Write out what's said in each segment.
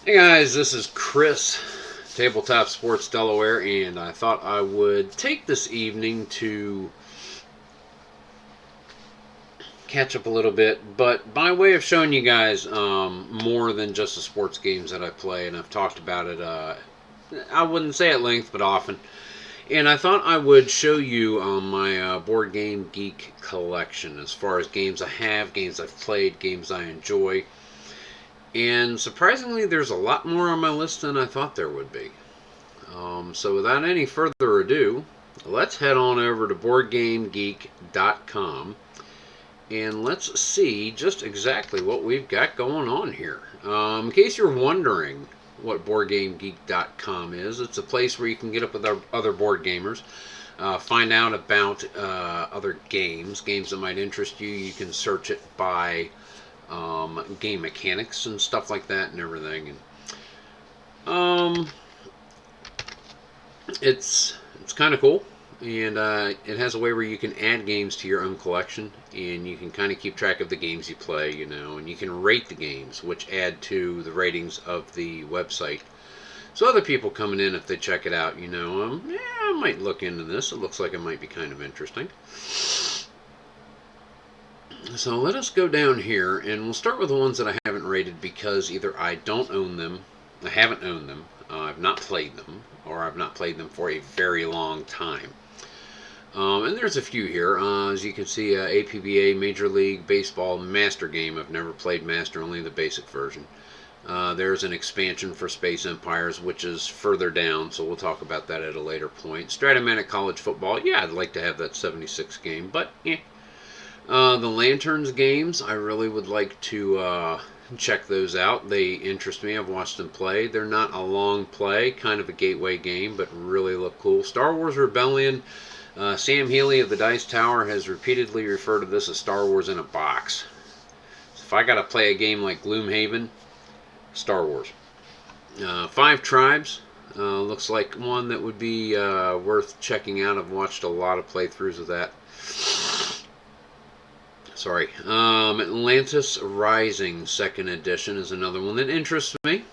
Hey guys, this is Chris, Tabletop Sports Delaware, and I thought I would take this evening to catch up a little bit, but by way of showing you guys more than just the sports games that I play, and I've talked about it, I wouldn't say at length, but often. And I thought I would show you my Board Game Geek collection as far as games I have, games I've played, games I enjoy. And surprisingly, there's a lot more on my list than I thought there would be. So without any further ado, let's head on over to BoardGameGeek.com and let's see just exactly what we've got going on here. In case you're wondering what BoardGameGeek.com is, it's a place where you can get up with other board gamers, find out about other games that might interest you. You can search it by game mechanics and stuff like that and everything. And it's kind of cool, and it has a way where you can add games to your own collection, and you can kind of keep track of the games you play, and you can rate the games, which add to the ratings of the website. So other people coming in, if they check it out, yeah, I might look into this. It looks like it might be kind of interesting. So let us go down here, and we'll start with the ones that I haven't rated because either I don't own them, I haven't owned them, I've not played them, or I've not played them for a very long time. And there's a few here. As you can see, APBA Major League Baseball Master Game. I've never played Master, only the basic version. There's an expansion for Space Empires, which is further down, so we'll talk about that at a later point. Stratomatic College Football. Yeah, I'd like to have that 76 game, but yeah. The Lanterns games, I really would like to check those out. They interest me. I've watched them play. They're not a long play, kind of a gateway game, but really look cool. Star Wars Rebellion. Sam Healy of the Dice Tower has repeatedly referred to this as Star Wars in a box. So if I got to play a game like Gloomhaven, Star Wars. Five Tribes. Looks like one that would be worth checking out. I've watched a lot of playthroughs of that. Sorry. Atlantis Rising 2nd Edition is another one that interests me.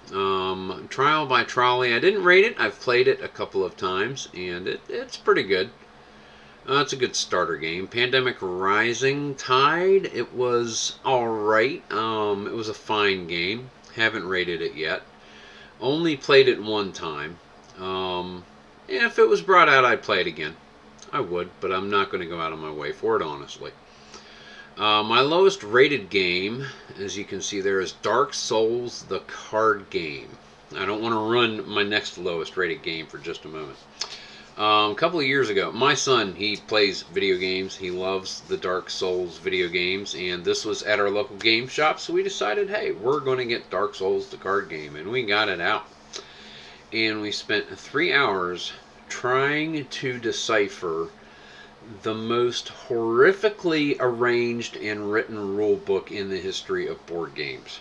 Trial by Trolley. I didn't rate it. I've played it a couple of times, and it's pretty good. It's a good starter game. Pandemic Rising Tide. It was alright. It was a fine game. Haven't rated it yet. Only played it one time. If it was brought out, I'd play it again. I would, but I'm not going to go out of my way for it, honestly. My lowest rated game, as you can see there, is Dark Souls, the card game. I don't want to run my next lowest rated game for just a moment. A couple of years ago, my son, he plays video games. He loves the Dark Souls video games, and this was at our local game shop, so we decided, hey, we're going to get Dark Souls, the card game, and we got it out. And we spent 3 hours trying to decipher the most horrifically arranged and written rule book in the history of board games.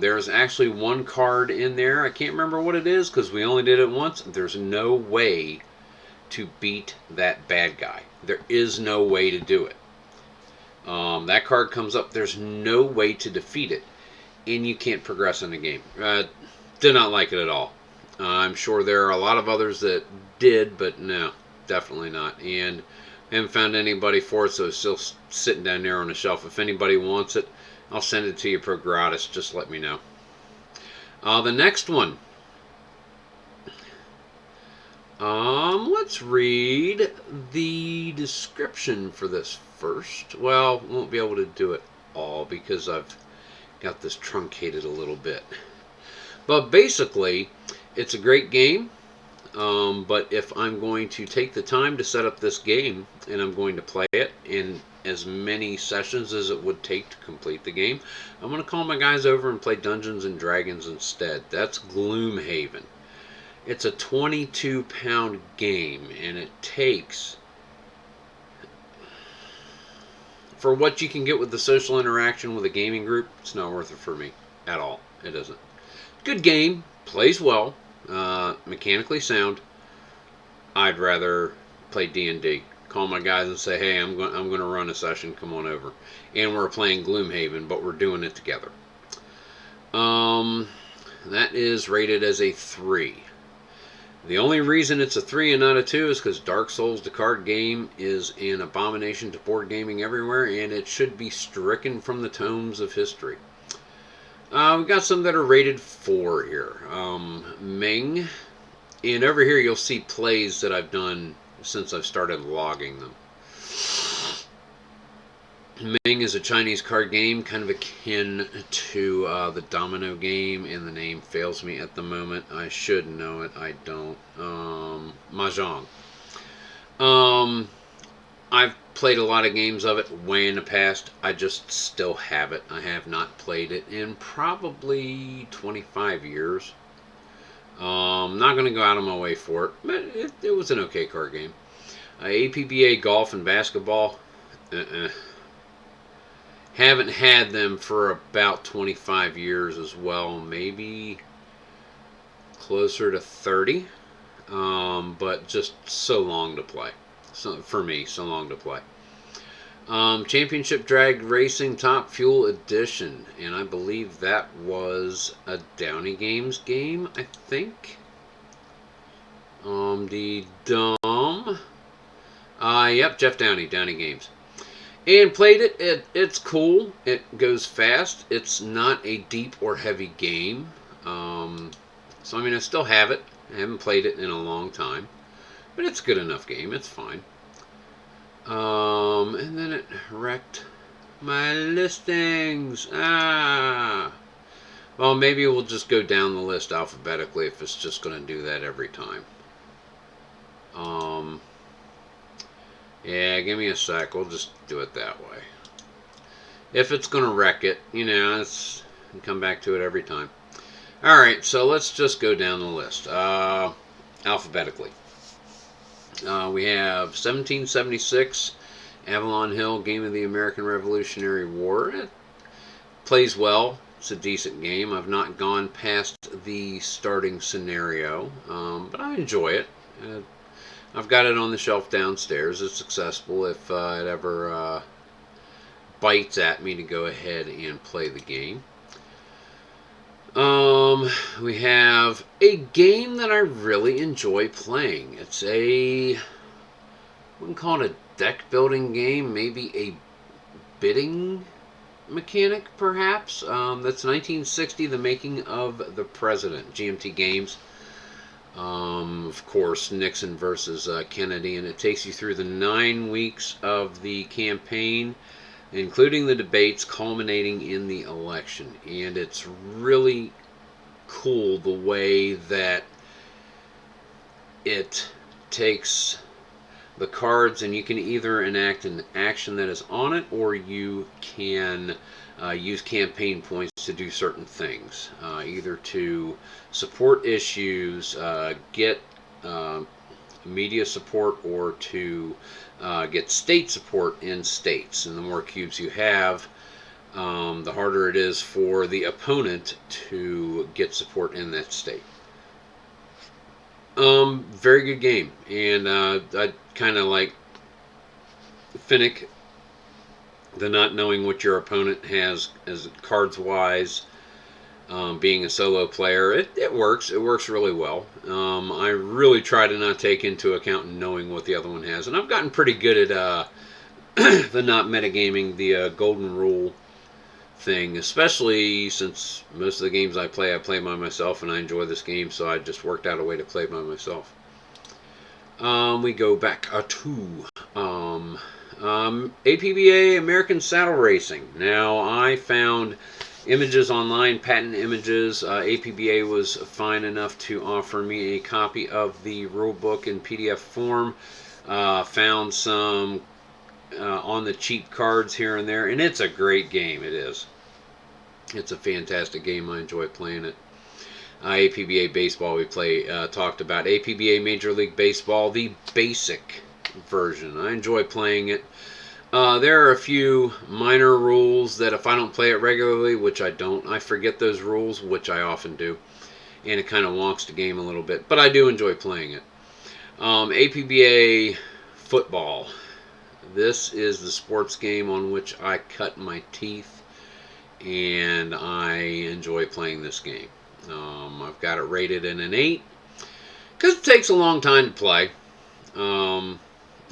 There's actually one card in there. I can't remember what it is because we only did it once. There's no way to beat that bad guy. There is no way to do it. That card comes up. There's no way to defeat it. And you can't progress in the game. Did not like it at all. I'm sure there are a lot of others that did, but no. Definitely not. And I haven't found anybody for it, so it's still sitting down there on the shelf. If anybody wants it, I'll send it to you pro gratis. Just let me know. The next one. Let's read the description for this first. Well, won't be able to do it all because I've got this truncated a little bit. But basically, it's a great game. But if I'm going to take the time to set up this game and I'm going to play it in as many sessions as it would take to complete the game, I'm going to call my guys over and play Dungeons and Dragons instead. That's Gloomhaven. It's a 22-pound game, and it takes, for what you can get with the social interaction with a gaming group, it's not worth it for me at all. It isn't. Good game, plays well. Mechanically sound. I'd rather play D&D. Call my guys and say, hey, I'm going to run a session. Come on over. And we're playing Gloomhaven, but we're doing it together. That is rated as a 3. The only reason it's a 3 and not a 2 is because Dark Souls, the card game, is an abomination to board gaming everywhere, and it should be stricken from the tomes of history. We've got some that are rated 4 here. Ming. And over here you'll see plays that I've done since I've started logging them. Ming is a Chinese card game, kind of akin to the domino game, and the name fails me at the moment. I should know it. I don't. Mahjong. I've played a lot of games of it way in the past. I just still have it. I have not played it in probably 25 years. I'm not going to go out of my way for it, but it was an okay card game. APBA golf and basketball. Haven't had them for about 25 years as well, maybe closer to 30, but just so long to play. So for me, so long to play. Championship Drag Racing Top Fuel Edition, and I believe that was a Downey Games game, I think. Yep, Jeff Downey Games. And played it. It's cool. It goes fast. It's not a deep or heavy game. So, I mean, I still have it. I haven't played it in a long time. But it's a good enough game. It's fine. And then it wrecked my listings. Well, maybe we'll just go down the list alphabetically if it's just going to do that every time. Yeah, give me a sec. We'll just do it that way. If it's going to wreck it, it's come back to it every time. Alright, so let's just go down the list. Alphabetically. We have 1776, Avalon Hill, Game of the American Revolutionary War. It plays well. It's a decent game. I've not gone past the starting scenario, but I enjoy it. I've got it on the shelf downstairs. It's accessible if it ever bites at me to go ahead and play the game. We have a game that I really enjoy playing. It's I wouldn't call it a deck building game, maybe a bidding mechanic perhaps. That's 1960, The Making of the President, GMT Games. Of course, Nixon versus Kennedy, and it takes you through the 9 weeks of the campaign, including the debates culminating in the election. And it's really cool the way that it takes the cards, and you can either enact an action that is on it, or you can use campaign points to do certain things, either to support issues, get media support, or to get state support in states. And the more cubes you have, the harder it is for the opponent to get support in that state. Very good game, and I kind of like Finnick, the not knowing what your opponent has as cards wise. Being a solo player, it works. It works really well. I really try to not take into account knowing what the other one has, and I've gotten pretty good at the not metagaming, the golden rule thing, especially since most of the games I play by myself, and I enjoy this game, so I just worked out a way to play by myself. We go back to APBA American Saddle Racing. Now, I found images online, patent images. APBA was fine enough to offer me a copy of the rulebook in PDF form. Found some on the cheap cards here and there, and it's a great game. It is. It's a fantastic game. I enjoy playing it. APBA Baseball we talked about. APBA Major League Baseball, the basic version. I enjoy playing it. There are a few minor rules that if I don't play it regularly, which I don't, I forget those rules, which I often do, and it kind of wonks the game a little bit, but I do enjoy playing it. APBA Football. This is the sports game on which I cut my teeth and I enjoy playing this game. I've got it rated in an 8 because it takes a long time to play. Um,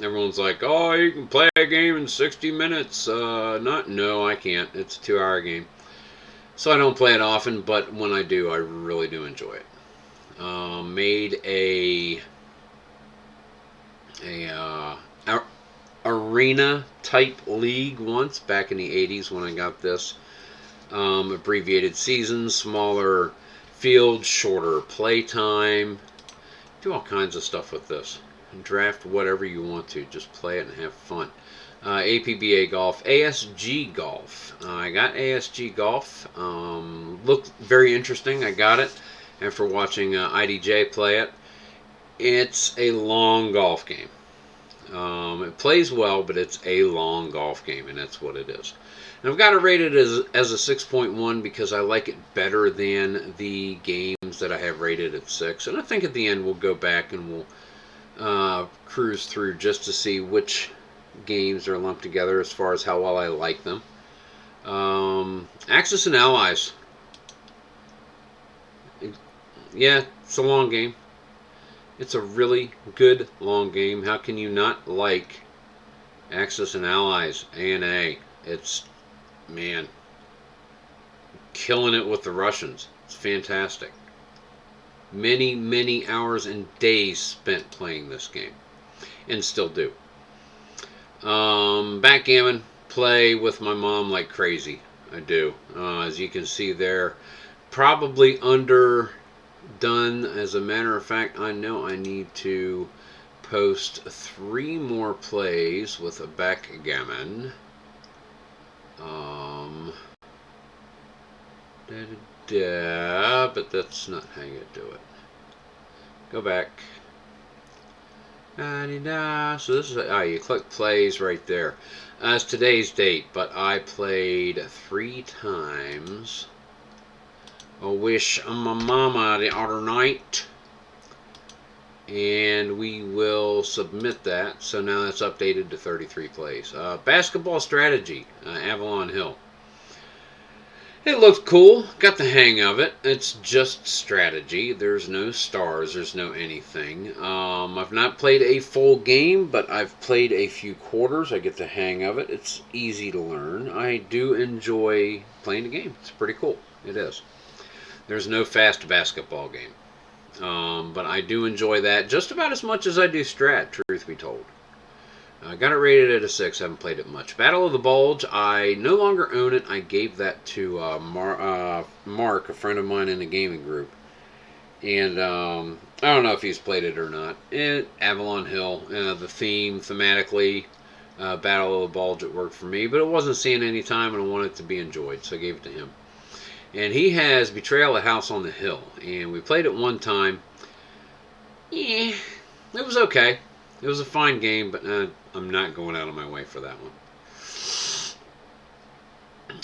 Everyone's like, "Oh, you can play a game in 60 minutes." No, I can't. It's a 2-hour game, so I don't play it often. But when I do, I really do enjoy it. Made a arena type league once back in the 80s when I got this. Abbreviated seasons, smaller fields, shorter play time. Do all kinds of stuff with this. Draft whatever you want to. Just play it and have fun. APBA Golf, ASG Golf. I got ASG Golf. Looked very interesting. I got it after watching IDJ play it. It's a long golf game. It plays well, but it's a long golf game, and that's what it is. And I've got it rated as a 6.1 because I like it better than the games that I have rated at 6. And I think at the end we'll go back and we'll cruise through just to see which games are lumped together as far as how well I like them. Axis and Allies. Yeah, it's a long game. It's a really good long game. How can you not like Axis and Allies, A&A? It's, man, killing it with the Russians. It's fantastic. Many, many hours and days spent playing this game, and still do. Backgammon, play with my mom like crazy. I do. As you can see there, probably underdone. As a matter of fact, I know I need to post 3 more plays with a backgammon. But that's not how you do it. Go back. So this is you click plays right there. It's today's date, but I played 3 times. I wish my mama the other night, and we will submit that. So now that's updated to 33 plays. Basketball strategy, Avalon Hill. It looked cool. Got the hang of it. It's just strategy. There's no stars. There's no anything. I've not played a full game, but I've played a few quarters. I get the hang of it. It's easy to learn. I do enjoy playing the game. It's pretty cool. It is. There's no fast basketball game. But I do enjoy that just about as much as I do Strat, truth be told. I got it rated at a 6. Haven't played it much. Battle of the Bulge, I no longer own it. I gave that to Mark, a friend of mine in the gaming group. And I don't know if he's played it or not. Avalon Hill, the theme, thematically, Battle of the Bulge, it worked for me. But it wasn't seeing any time, and I wanted it to be enjoyed, so I gave it to him. And he has Betrayal at House on the Hill. And we played it one time. Yeah, it was okay. It was a fine game, but I'm not going out of my way for that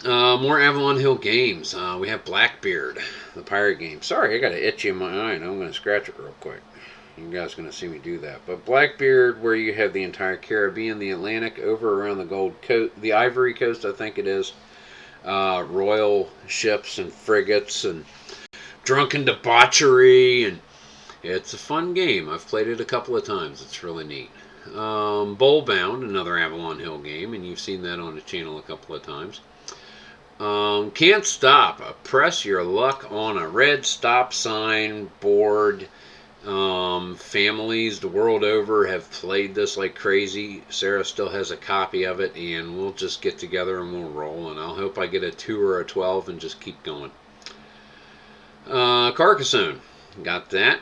one. More Avalon Hill games. We have Blackbeard, the pirate game. Sorry, I got an itchy in my eye, and I'm going to scratch it real quick. You guys are going to see me do that. But Blackbeard, where you have the entire Caribbean, the Atlantic, over around the Gold Coast, the Ivory Coast, I think it is. Royal ships and frigates and drunken debauchery, and it's a fun game. I've played it a couple of times. It's really neat. Bowlbound, another Avalon Hill game, and you've seen that on the channel a couple of times. Can't Stop. Press your luck on a red stop sign board. Families the world over have played this like crazy. Sarah still has a copy of it, and we'll just get together and we'll roll, and I'll hope I get a 2 or a 12 and just keep going. Carcassonne. Got that.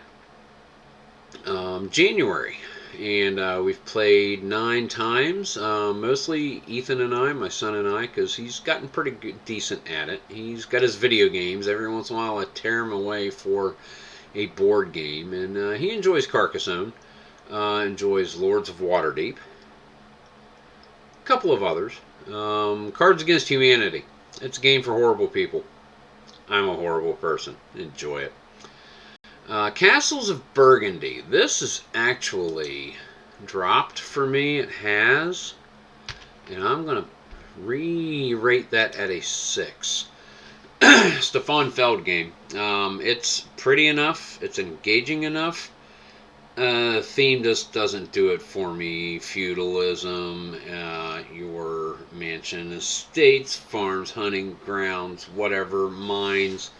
January, and we've played 9 times, mostly Ethan and I, my son and I, because he's gotten pretty good, decent at it. He's got his video games. Every once in a while I tear him away for a board game, and he enjoys Carcassonne, enjoys Lords of Waterdeep, a couple of others. Cards Against Humanity. It's a game for horrible people. I'm a horrible person. Enjoy it. Castles of Burgundy. This is actually dropped for me. It has. And I'm going to re-rate that at a 6. Stefan Feld game. It's pretty enough. It's engaging enough. Theme just doesn't do it for me. Feudalism, your mansion, estates, farms, hunting grounds, whatever, mines.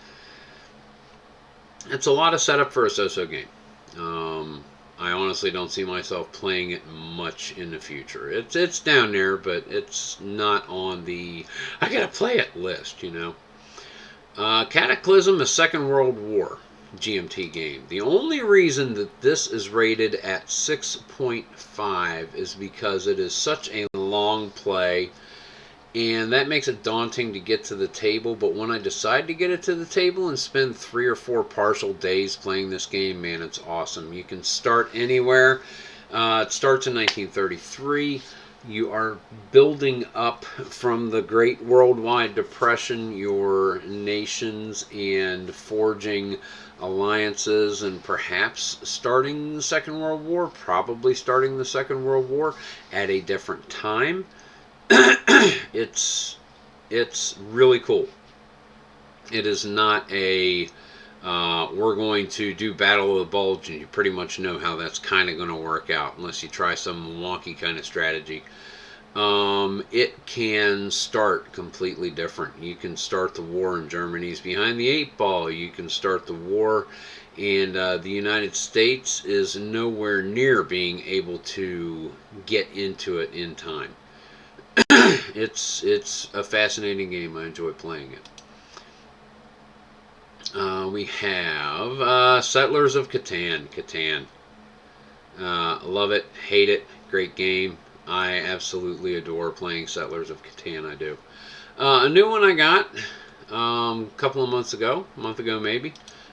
It's a lot of setup for a so-so game. I honestly don't see myself playing it much in the future. It's down there, but it's not on the I gotta play it list, you know. Cataclysm, a Second World War GMT game. The only reason that this is rated at 6.5 is because it is such a long play, and that makes it daunting to get to the table. But when I decide to get it to the table and spend 3 or 4 partial days playing this game, man, it's awesome. You can start anywhere. It starts in 1933. You are building up from the Great Worldwide Depression, your nations, and forging alliances, and perhaps starting the Second World War, probably starting the Second World War at a different time. it's really cool. It is not a we're going to do Battle of the Bulge, and you pretty much know how that's kind of going to work out, unless you try some wonky kind of strategy. It can start completely different. You can start the war and Germany's behind the 8 ball. You can start the war, and the United States is nowhere near being able to get into it in time. It's a fascinating game. I enjoy playing it. We have Settlers of Catan. Love it, hate it, great game. I absolutely adore playing Settlers of Catan. I do. A new one I got a couple of months ago, a month ago maybe.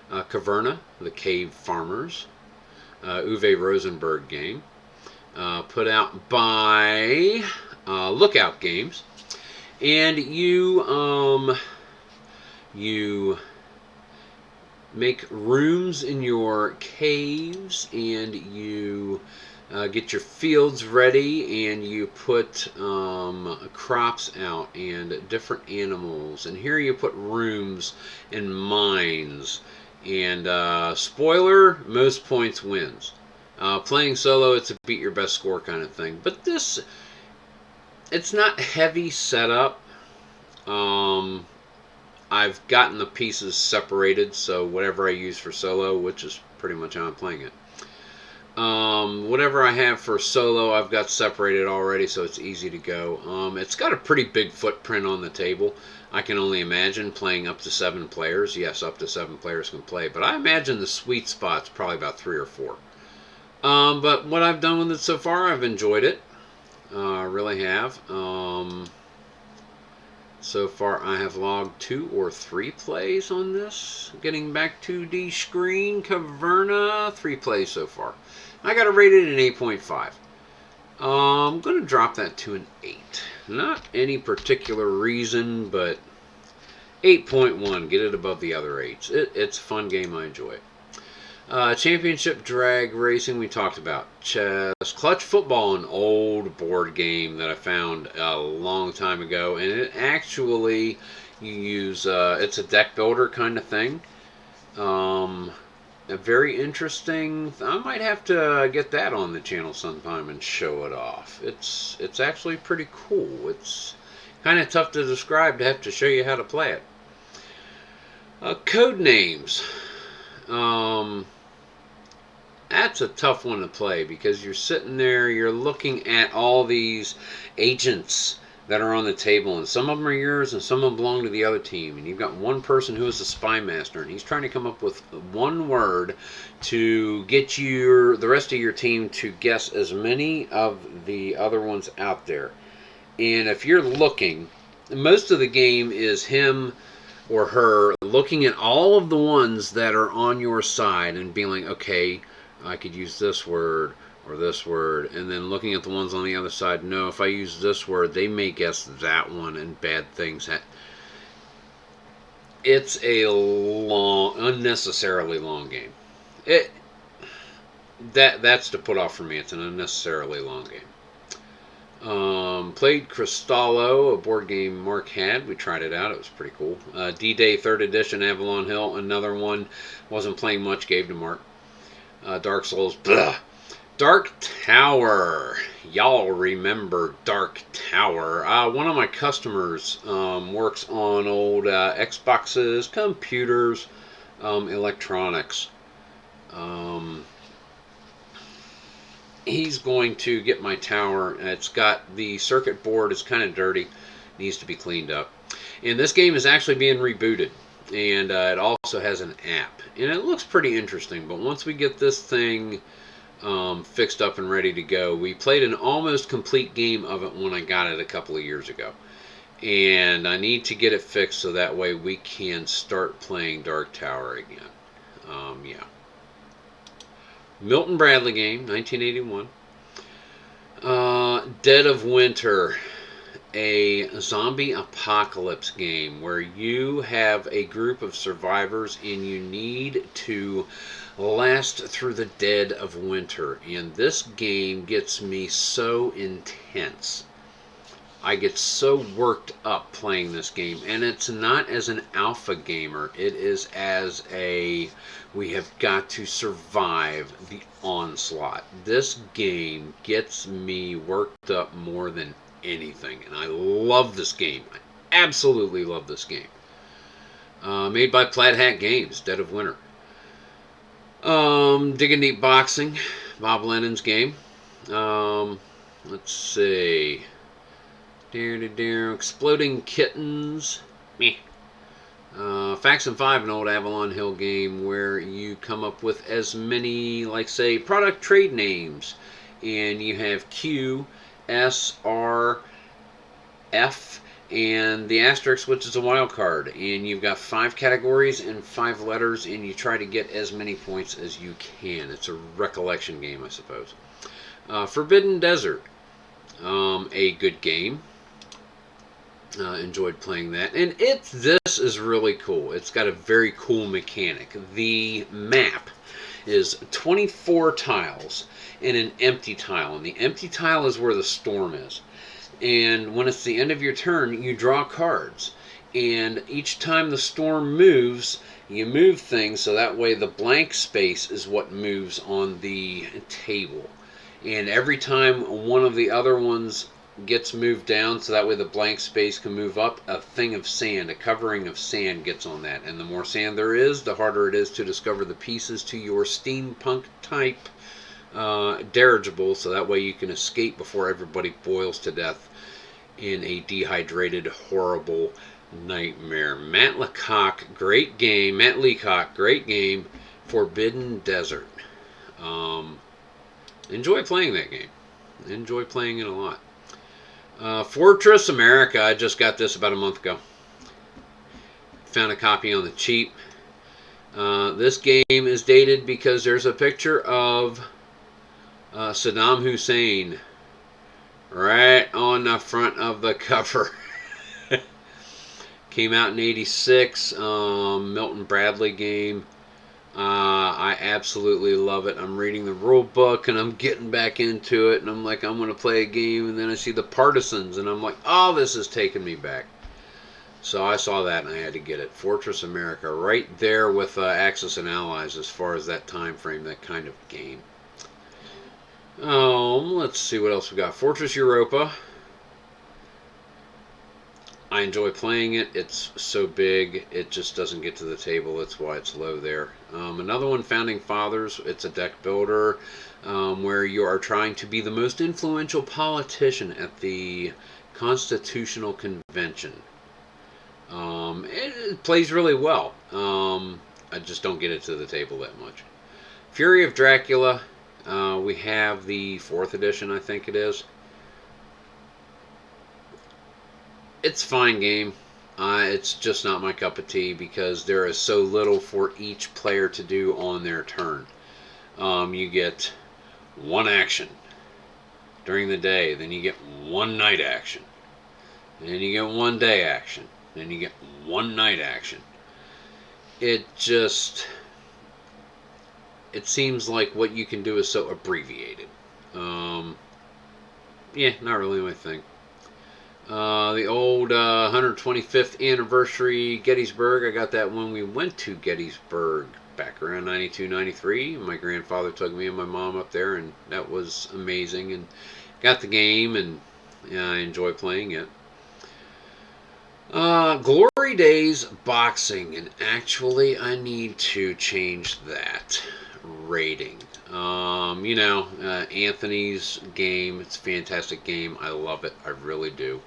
Caverna, the Cave Farmers. Uwe Rosenberg game. Put out by Lookout Games. And you make rooms in your caves, and you get your fields ready, and you put crops out and different animals. And here you put rooms and mines. And spoiler, most points wins. Playing solo, it's a beat your best score kind of thing. But this, it's not heavy setup. I've gotten the pieces separated, so whatever I use for solo, which is pretty much how I'm playing it. Whatever I have for solo, I've got separated already, so it's easy to go. It's got a pretty big footprint on the table. I can only imagine playing up to 7 players. Yes, up to 7 players can play, but I imagine the sweet spot's probably about 3 or 4. But what I've done with it so far, I've enjoyed it. Really have. So far, I have logged 2 or 3 plays on this. Getting back to the screen, Caverna, 3 plays so far. I got it rated an 8.5. I'm going to drop that to an 8. Not any particular reason, but 8.1. Get it above the other 8s. It's a fun game. I enjoy it. Championship Drag Racing, we talked about. Chess. Clutch Football, an old board game that I found a long time ago. And it actually, you use, it's a deck builder kind of thing. A very interesting. I might have to get that on the channel sometime and show it off. It's actually pretty cool. It's kind of tough to describe to have to show you how to play it. Code names. That's a tough one to play because you're sitting there, you're looking at all these agents that are on the table, and some of them are yours and some of them belong to the other team, and you've got one person who is a spy master, and he's trying to come up with one word to get the rest of your team to guess as many of the other ones out there. And if you're looking, most of the game is him or her looking at all of the ones that are on your side and being like, okay, I could use this word or this word, and then looking at the ones on the other side, no, if I use this word, they may guess that one, and bad things happen. It's a long, unnecessarily long game. That's to put off for me. It's an unnecessarily long game. Played Cristallo, a board game Mark had. We tried it out. It was pretty cool. D-Day 3rd Edition, Avalon Hill. Another one. Wasn't playing much. Gave to Mark. Dark Souls. Blah. Dark Tower. Y'all remember Dark Tower. One of my customers works on old Xboxes, computers, electronics. Um, he's going to get my tower. It's got the circuit board is kind of dirty, needs to be cleaned up. And this game is actually being rebooted, and it also has an app, and it looks pretty interesting. But once we get this thing fixed up and ready to go, we played an almost complete game of it when I got it a couple of years ago, and I need to get it fixed so that way we can start playing Dark Tower again. Yeah. Milton Bradley game, 1981. Dead of Winter, a zombie apocalypse game where you have a group of survivors and you need to last through the dead of winter. And this game gets me so intense. I get so worked up playing this game, and it's not as an alpha gamer. It is as a we have got to survive the onslaught. This game gets me worked up more than anything, and I love this game. I absolutely love this game. Made by Plaid Hat Games, Dead of Winter. Digging Deep Boxing, Bob Lennon's game. Let's see. Exploding Kittens. Meh. Faction 5, an old Avalon Hill game where you come up with as many, like, say, product trade names. And you have Q, S, R, F, and the asterisk, which is a wild card. And you've got 5 categories and 5 letters, and you try to get as many points as you can. It's a recollection game, I suppose. Forbidden Desert. A good game. Enjoyed playing that, and this is really cool. It's got a very cool mechanic. The map is 24 tiles and an empty tile, and the empty tile is where the storm is. And when it's the end of your turn, you draw cards, and each time the storm moves, you move things so that way the blank space is what moves on the table. And every time one of the other ones gets moved down so that way the blank space can move up, a thing of sand, a covering of sand gets on that. And the more sand there is, the harder it is to discover the pieces to your steampunk type dirigible, so that way you can escape before everybody boils to death in a dehydrated, horrible nightmare. Matt Leacock, great game. Matt Leacock, great game. Forbidden Desert. Enjoy playing that game. Enjoy playing it a lot. Fortress America. I just got this about a month ago. Found a copy on the cheap. This game is dated because there's a picture of Saddam Hussein right on the front of the cover. Came out in '86. Milton Bradley game. I absolutely love it. I'm reading the rule book and I'm getting back into it, and I'm like, I'm going to play a game, and then I see the Partisans and I'm like, oh, this is taking me back. So I saw that and I had to get it. Fortress America, right there with Axis and Allies as far as that time frame, that kind of game. Let's see what else we got. Fortress Europa. I enjoy playing it. It's so big, it just doesn't get to the table. That's why it's low there. Another one, Founding Fathers. It's a deck builder where you are trying to be the most influential politician at the Constitutional Convention. It plays really well. I just don't get it to the table that much. Fury of Dracula. We have the 4th edition, I think it is. It's a fine game. It's just not my cup of tea because there is so little for each player to do on their turn. You get one action during the day, then you get one night action, and then you get one day action, then you get one night action. It seems like what you can do is so abbreviated. Yeah, not really my thing. The old 125th anniversary Gettysburg. I got that when we went to Gettysburg back around 92, 93. My grandfather took me and my mom up there, and that was amazing. And got the game, and yeah, I enjoy playing it. Glory Days boxing, and actually, I need to change that rating. Anthony's game. It's a fantastic game. I love it. I really do.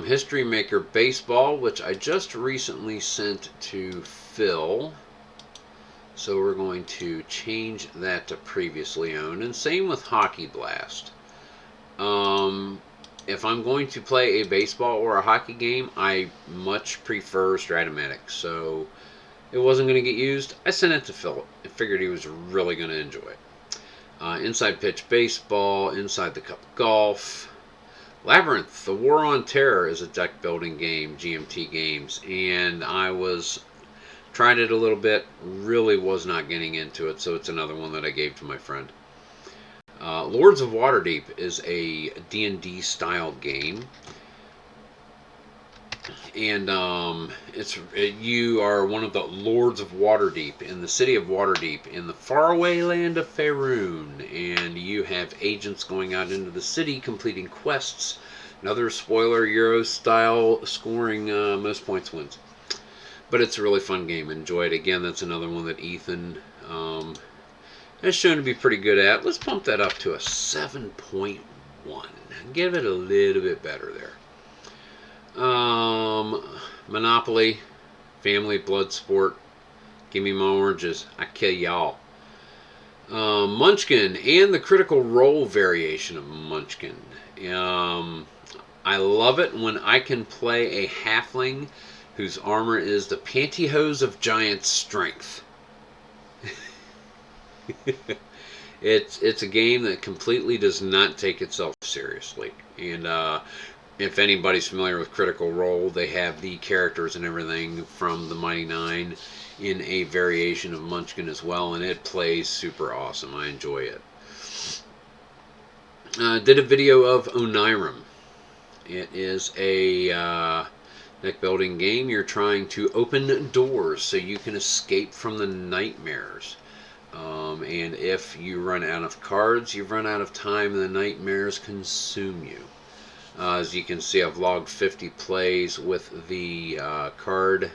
History Maker Baseball, which I just recently sent to Phil. So we're going to change that to previously owned. And same with Hockey Blast. If I'm going to play a baseball or a hockey game, I much prefer Stratomatic. So it wasn't going to get used. I sent it to Phil. I figured he was really going to enjoy it. Inside Pitch Baseball, Inside the Cup Golf. Labyrinth, The War on Terror is a deck building game, GMT Games, and I tried it a little bit, really was not getting into it, so it's another one that I gave to my friend. Lords of Waterdeep is a D&D style game, and you are one of the Lords of Waterdeep in the city of Waterdeep in the faraway land of Faerun, and you have agents going out into the city completing quests. Another spoiler, Euro style scoring, most points wins. But it's a really fun game. Enjoy it. Again, that's another one that Ethan has shown to be pretty good at. Let's pump that up to a 7.1. Give it a little bit better there. Monopoly, Family Blood Sport, Give Me My Oranges, I Kill Y'all. Munchkin and the Critical Role variation of Munchkin. I love it when I can play a halfling whose armor is the pantyhose of giant strength. It's a game that completely does not take itself seriously. And if anybody's familiar with Critical Role, they have the characters and everything from the Mighty Nine in a variation of Munchkin as well, and it plays super awesome. I enjoy it. Did a video of Onirim. It is a deck building game. You're trying to open doors so you can escape from the nightmares. And if you run out of cards, you run out of time, and the nightmares consume you. As you can see, I've logged 50 plays with the card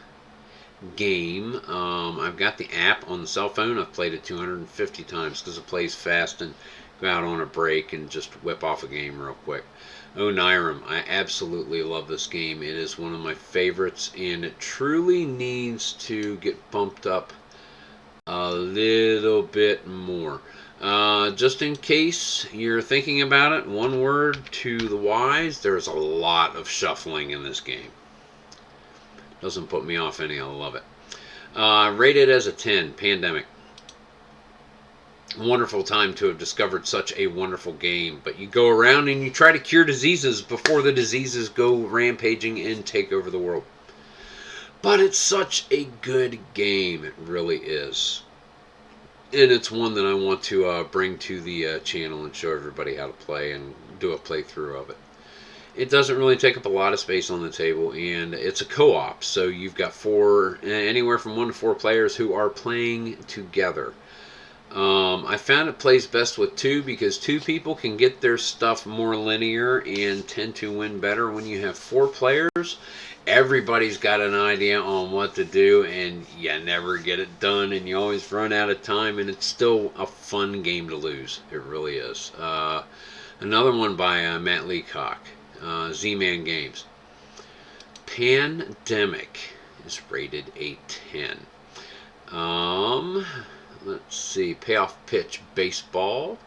game. I've got the app on the cell phone. I've played it 250 times because it plays fast and go out on a break and just whip off a game real quick. Onirim, I absolutely love this game. It is one of my favorites, and it truly needs to get bumped up a little bit more. Just in case you're thinking about it, one word to the wise, there's a lot of shuffling in this game. Doesn't put me off any, I love it. Rated as a 10, Pandemic. Wonderful time to have discovered such a wonderful game, but you go around and you try to cure diseases before the diseases go rampaging and take over the world. But it's such a good game, it really is. And it's one that I want to bring to the channel and show everybody how to play and do a playthrough of it. It doesn't really take up a lot of space on the table, and it's a co-op, so you've got anywhere from 1 to 4 players who are playing together. I found it plays best with 2 because 2 people can get their stuff more linear and tend to win better. When you have 4 players, everybody's got an idea on what to do, and you never get it done, and you always run out of time, and it's still a fun game to lose. It really is. Another one by Matt Leacock, Z-Man Games. Pandemic is rated a 10. Let's see, Payoff Pitch Baseball.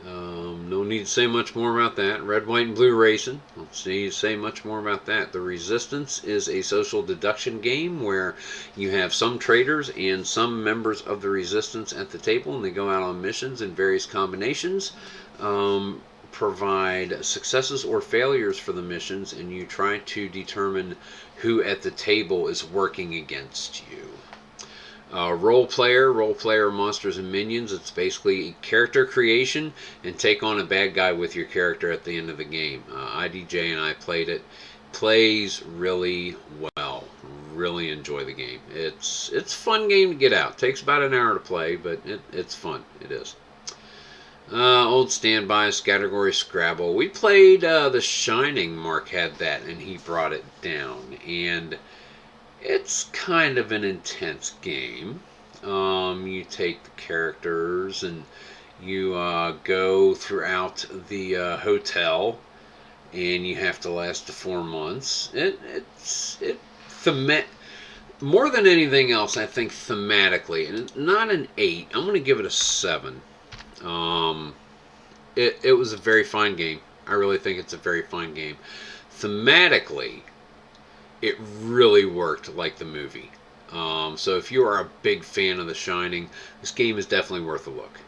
No need to say much more about that. Red, White, and Blue Racing. Let's need to say much more about that. The Resistance is a social deduction game where you have some traders and some members of the Resistance at the table, and they go out on missions in various combinations. Provide successes or failures for the missions, and you try to determine who at the table is working against you. Role player monsters and minions. It's basically character creation and take on a bad guy with your character at the end of the game. IDJ and I played it. Plays really well. Really enjoy the game. It's a fun game to get out. Takes about an hour to play, but it's fun. It is. Old standbys category Scrabble. We played The Shining. Mark had that, and he brought it down. And it's kind of an intense game. You take the characters and you go throughout the hotel, and you have to last 4 months. More than anything else, I think thematically, and not an 8. I'm going to give it a 7. It was a very fine game. I really think it's a very fine game. Thematically, it really worked like the movie. So if you are a big fan of The Shining, this game is definitely worth a look.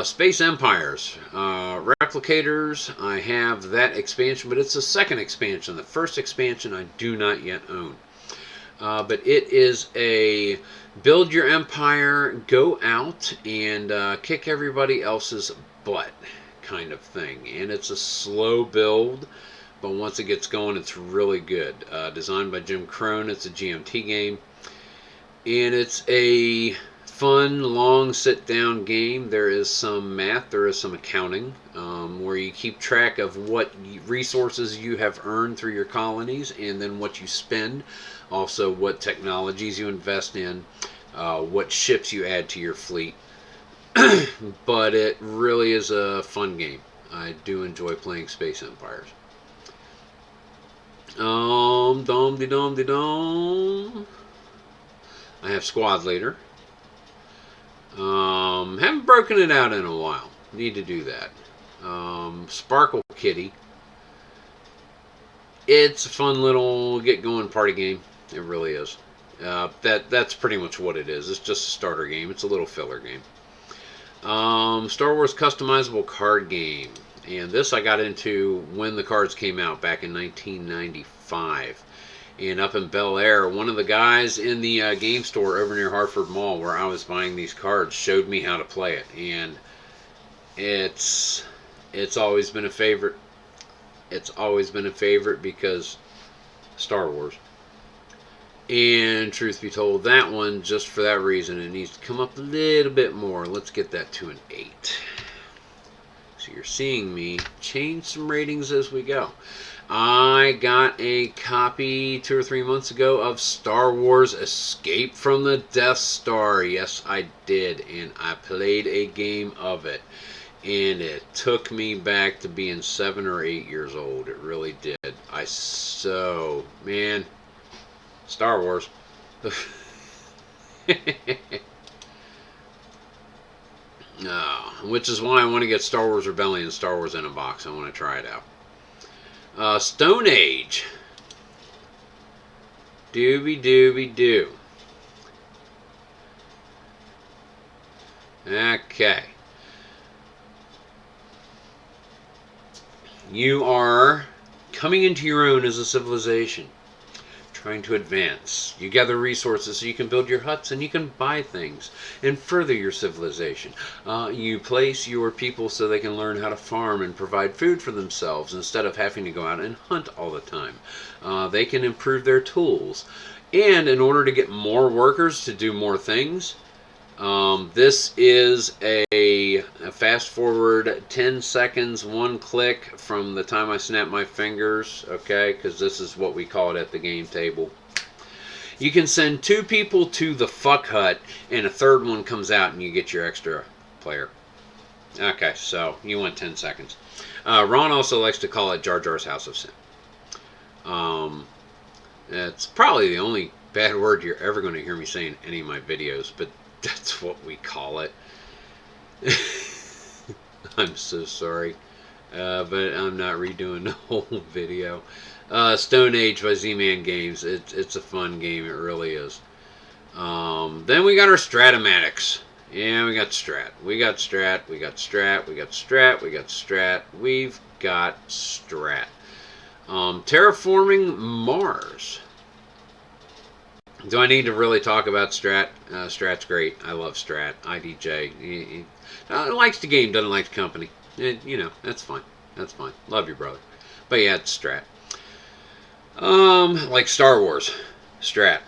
Space Empires. Replicators, I have that expansion, but it's the second expansion. The first expansion I do not yet own. But it is a build your empire, go out, and kick everybody else's butt kind of thing. And it's a slow build, but once it gets going, it's really good. Designed by Jim Crone. It's a GMT game. And it's a fun, long sit-down game. There is some math. There is some accounting where you keep track of what resources you have earned through your colonies and then what you spend. Also, what technologies you invest in. What ships you add to your fleet. But it really is a fun game. I do enjoy playing Space Empires. Dom-de-dom-de-dom. I have Squad Leader. Haven't broken it out in a while. Need to do that. Sparkle Kitty. It's a fun little get-going party game. It really is. That's pretty much what it is. It's just a starter game. It's a little filler game. Star Wars customizable card game. And this I got into when the cards came out back in 1995. And up in Bel Air, one of the guys in the game store over near Hartford Mall where I was buying these cards showed me how to play it. And it's always been a favorite. It's always been a favorite because Star Wars. And truth be told, that one, just for that reason, it needs to come up a little bit more. Let's get that to an 8. So you're seeing me change some ratings as we go. I got a copy 2 or 3 months ago of Star Wars Escape from the Death Star. Yes, I did. And I played a game of it. And it took me back to being 7 or 8 years old. It really did. Man, Star Wars. Which is why I want to get Star Wars Rebellion and Star Wars in a box. I want to try it out. Stone Age. Doobie-doobie-doo. Okay. You are coming into your own as a civilization. Trying to advance. You gather resources so you can build your huts and you can buy things and further your civilization. You place your people so they can learn how to farm and provide food for themselves instead of having to go out and hunt all the time. They can improve their tools. And in order to get more workers to do more things, this is a fast forward 10 seconds, 1 click from the time I snap my fingers, okay, because this is what we call it at the game table. You can send 2 people to the fuck hut, and a third one comes out and you get your extra player. Okay, so you went 10 seconds. Ron also likes to call it Jar Jar's House of Sin. It's probably the only bad word you're ever going to hear me say in any of my videos, but that's what we call it. I'm so sorry. But I'm not redoing the whole video. Stone Age by Z-Man Games. It's a fun game. It really is. Then we got our Stratomatics. Yeah, we got Strat. We got Strat. We got Strat. We got Strat. We got Strat. We've got Strat. Terraforming Mars. Do I need to really talk about Strat? Strat's great. I love Strat. IDJ. He likes the game, doesn't like the company. That's fine. That's fine. Love your brother. But yeah, it's Strat. Like Star Wars. Strat.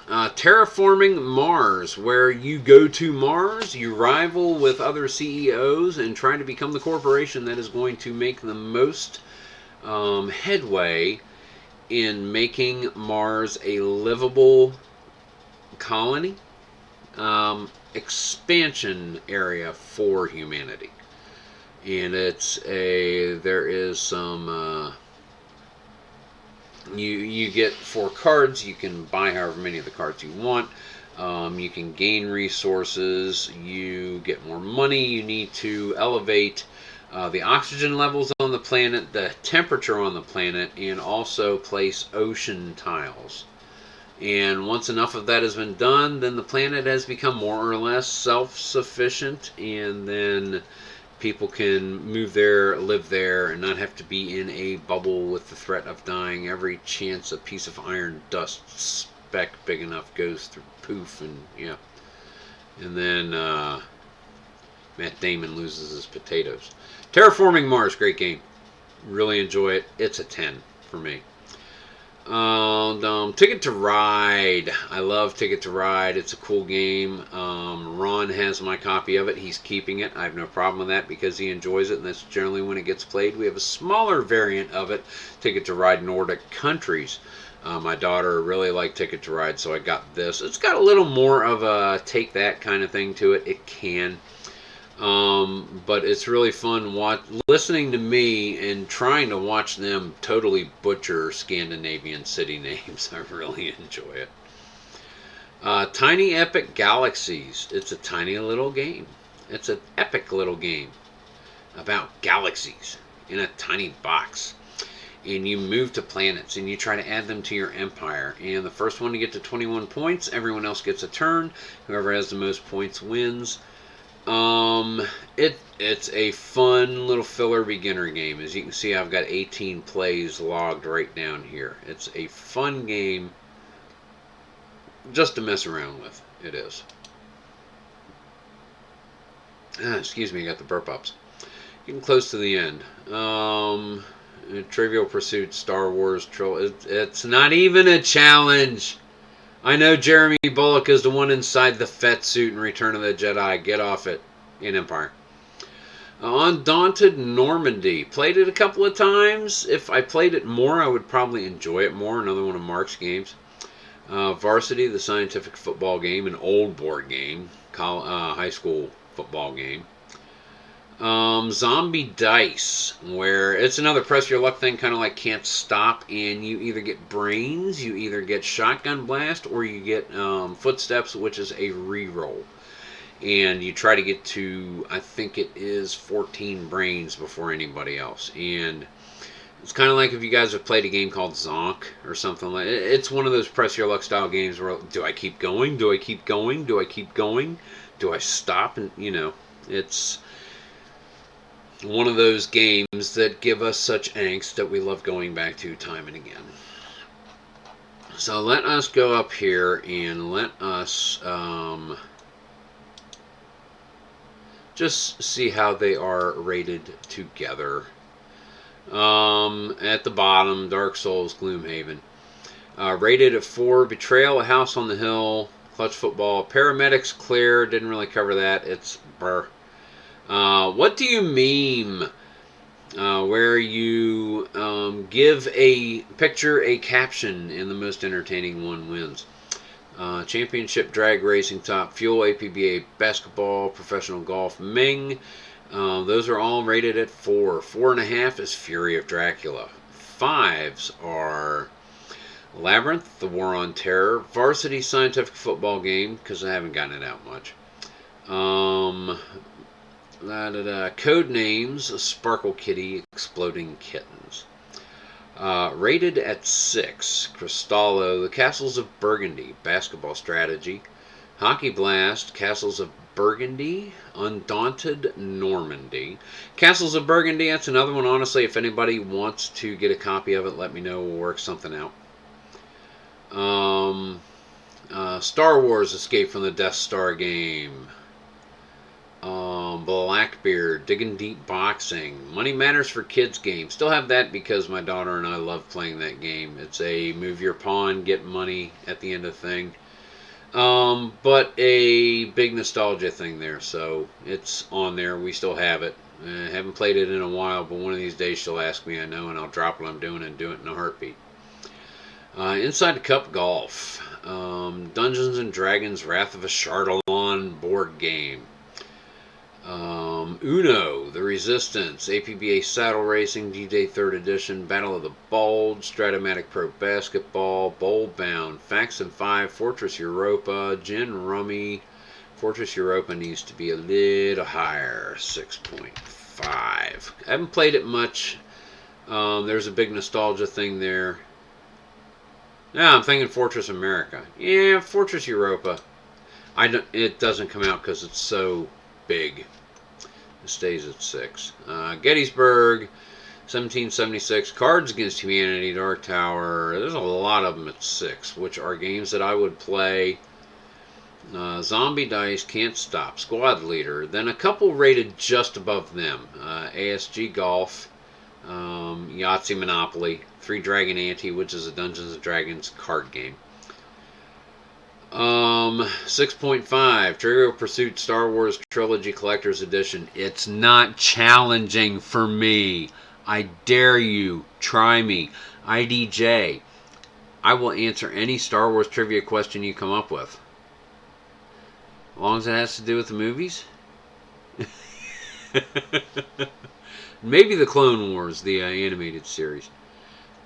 Terraforming Mars, where you go to Mars, you rival with other CEOs and try to become the corporation that is going to make the most headway in making Mars a livable colony, expansion area for humanity. And there is some, you get 4 cards. You can buy however many of the cards you want. You can gain resources. You get more money. You need to elevate the oxygen levels on the planet, the temperature on the planet, and also place ocean tiles. And once enough of that has been done, then the planet has become more or less self-sufficient, and then people can move there, live there, and not have to be in a bubble with the threat of dying every chance a piece of iron dust speck big enough goes through poof, and yeah. And then Matt Damon loses his potatoes. Terraforming Mars, great game. Really enjoy it. It's a 10 for me. Ticket to Ride. I love Ticket to Ride. It's a cool game. Ron has my copy of it. He's keeping it. I have no problem with that because he enjoys it, and that's generally when it gets played. We have a smaller variant of it, Ticket to Ride Nordic Countries. My daughter really liked Ticket to Ride, so I got this. It's got a little more of a take that kind of thing to it. It can. But it's really fun listening to me and trying to watch them totally butcher Scandinavian city names. I really enjoy it. Tiny Epic Galaxies. It's a tiny little game. It's an epic little game about galaxies in a tiny box. And you move to planets and you try to add them to your empire. And the first one to get to 21 points, everyone else gets a turn. Whoever has the most points wins. It's a fun little filler beginner game. As you can see, I've got 18 plays logged right down here. It's a fun game just to mess around with. It is. Excuse me, I got the burp ups. Getting close to the end. Trivial Pursuit, Star Wars, it's not even a challenge. I know Jeremy Bullock is the one inside the fat suit in Return of the Jedi. Get off it in Empire. Undaunted Normandy. Played it a couple of times. If I played it more, I would probably enjoy it more. Another one of Mark's games. Varsity, the scientific football game. An old board game. High school football game. Zombie Dice, where it's another press your luck thing, kind of like Can't Stop, and you either get brains, you either get shotgun blast, or you get footsteps, which is a reroll. And you try to get to, I think it is 14 brains before anybody else. And it's kind of like if you guys have played a game called Zonk or something like it. It's one of those press your luck style games where, do I keep going? Do I keep going? Do I keep going? Do I stop? And, it's one of those games that give us such angst that we love going back to time and again. So let us go up here and let us just see how they are rated together. At the bottom, Dark Souls, Gloomhaven. Rated at 4, Betrayal, A House on the Hill, Clutch Football, Paramedics, Clear, didn't really cover that, it's brr. What do you meme? Where you give a picture a caption and the most entertaining one wins. Championship, Drag Racing, Top Fuel, APBA, Basketball, Professional Golf, Ming. Those are all rated at 4. 4.5 is Fury of Dracula. 5s are Labyrinth, The War on Terror, Varsity Scientific Football Game, because I haven't gotten it out much. Code Names, Sparkle Kitty, Exploding Kittens. Rated at 6, Cristallo, The Castles of Burgundy, Basketball Strategy, Hockey Blast, Castles of Burgundy, Undaunted Normandy. Castles of Burgundy, that's another one, honestly. If anybody wants to get a copy of it, let me know. We'll work something out. Star Wars Escape from the Death Star game. Blackbeard, Digging Deep Boxing, Money Matters for Kids game. Still have that because my daughter and I love playing that game. It's a move your pawn, get money at the end of the thing. But a big nostalgia thing there, so it's on there. We still have it. Haven't played it in a while, but one of these days she'll ask me, I know, and I'll drop what I'm doing and do it in a heartbeat. Inside the Cup Golf, Dungeons and Dragons Wrath of a Chardalon board game. Uno, The Resistance, APBA Saddle Racing, D-Day 3rd Edition, Battle of the Bulge, Stratomatic Pro Basketball, Bowl Bound, Faction 5, Fortress Europa, Gin Rummy. Fortress Europa needs to be a little higher, 6.5. I haven't played it much. There's a big nostalgia thing there. Yeah, I'm thinking Fortress America. Yeah, Fortress Europa. It doesn't come out because it's so big. It stays at 6. Gettysburg, 1776, Cards Against Humanity, Dark Tower. There's a lot of them at 6, which are games that I would play. Zombie Dice, Can't Stop, Squad Leader. Then a couple rated just above them. ASG Golf, Yahtzee Monopoly, Three Dragon Ante, which is a Dungeons and Dragons card game. 6.5, Trivial Pursuit Star Wars Trilogy Collector's Edition. It's not challenging for me. I dare you. Try me. IDJ. I will answer any Star Wars trivia question you come up with. As long as it has to do with the movies. Maybe the Clone Wars, the animated series.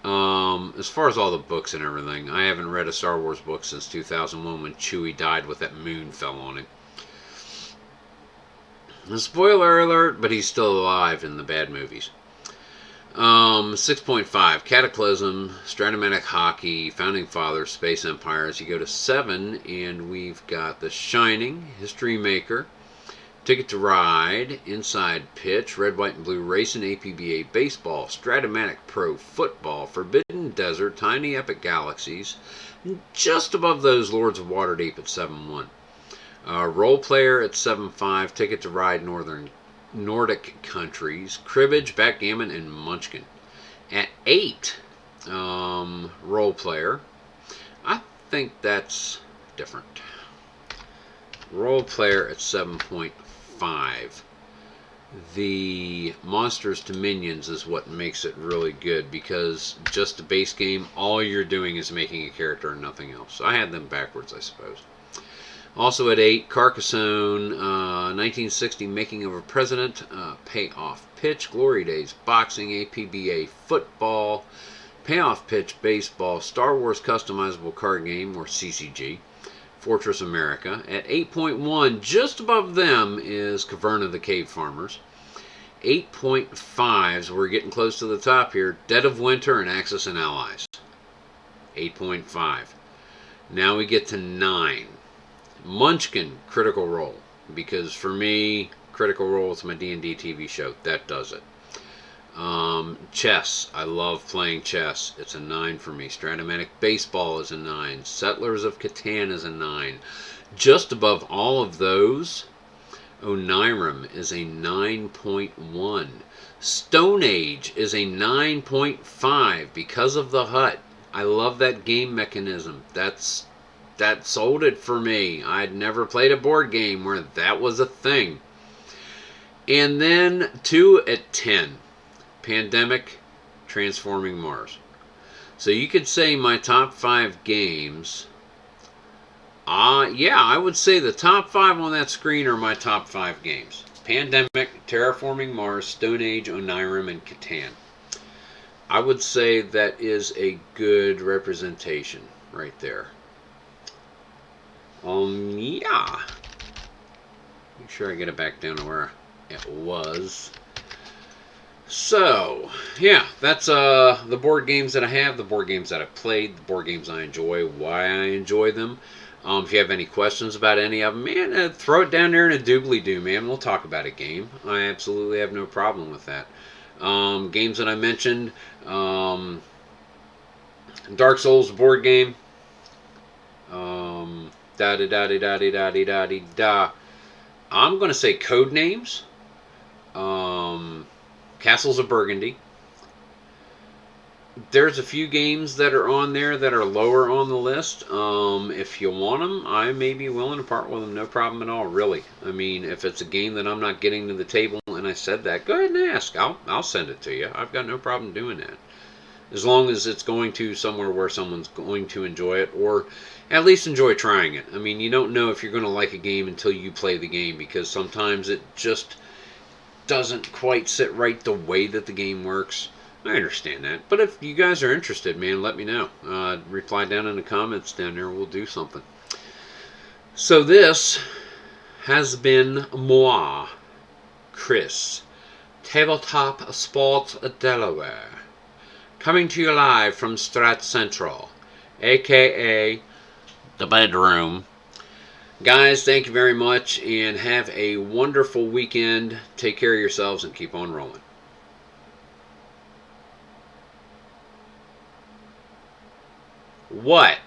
As far as all the books and everything, I haven't read a Star Wars book since 2001 when Chewie died with that moon fell on him. A spoiler alert, but he's still alive in the bad movies. 6.5, Cataclysm, Stratomatic Hockey, Founding Fathers, Space Empires. You go to 7, and we've got The Shining, History Maker, Ticket to Ride, Inside Pitch, Red, White, and Blue Racing, APBA Baseball, Stratomatic Pro Football, Forbidden Desert, Tiny Epic Galaxies, and just above those, Lords of Waterdeep at 7.1. Role Player at 7.5, Ticket to Ride, Nordic Countries, Cribbage, Backgammon, and Munchkin. At 8, Role Player. I think that's different. Role Player at 7.5. The Monsters to Minions is what makes it really good, because just the base game, all you're doing is making a character and nothing else. I had them backwards, I suppose. Also at 8, Carcassonne, 1960, Making of a President, Payoff Pitch, Glory Days, Boxing, APBA Football, Payoff Pitch, Baseball, Star Wars Customizable Card Game, or CCG, Fortress America. At 8.1, just above them, is Caverna the Cave Farmers. 8.5, so we're getting close to the top here, Dead of Winter and Axis and Allies. 8.5. Now we get to 9. Munchkin, Critical Role, because for me, Critical Role is my D&D TV show. That does it. Chess, I love playing chess. It's a 9 for me. Stratomatic Baseball is a 9. Settlers of Catan is a 9. Just above all of those, Onirim is a 9.1. Stone Age is a 9.5 because of the hut. I love that game mechanism. That sold it for me. I'd never played a board game where that was a thing. And then 2 at 10. Pandemic, Transforming Mars. So you could say my top 5 games. Yeah, I would say the top 5 on that screen are my top 5 games. Pandemic, Terraforming Mars, Stone Age, Onirim, and Catan. I would say that is a good representation right there. Yeah. Make sure I get it back down to where it was. So, yeah, that's the board games that I have, the board games that I've played, the board games I enjoy, why I enjoy them. If you have any questions about any of them, man, throw it down there in a doobly-doo, man. We'll talk about a game. I absolutely have no problem with that. Games that I mentioned, Dark Souls board game. Da da da da da da da da da da. I'm going to say Code Names. Castles of Burgundy. There's a few games that are on there that are lower on the list. If you want them, I may be willing to part with them. No problem at all, really. I mean, if it's a game that I'm not getting to the table and I said that, go ahead and ask. I'll send it to you. I've got no problem doing that. As long as it's going to somewhere where someone's going to enjoy it, or at least enjoy trying it. I mean, you don't know if you're going to like a game until you play the game, because sometimes it just doesn't quite sit right the way that the game works. I understand that. But if you guys are interested, man, let me know. Reply down in the comments down there. We'll do something. So this has been moi, Chris, Tabletop Sports Delaware, coming to you live from Strat Central, a.k.a. the bedroom. Guys, thank you very much, and have a wonderful weekend. Take care of yourselves and keep on rolling. What?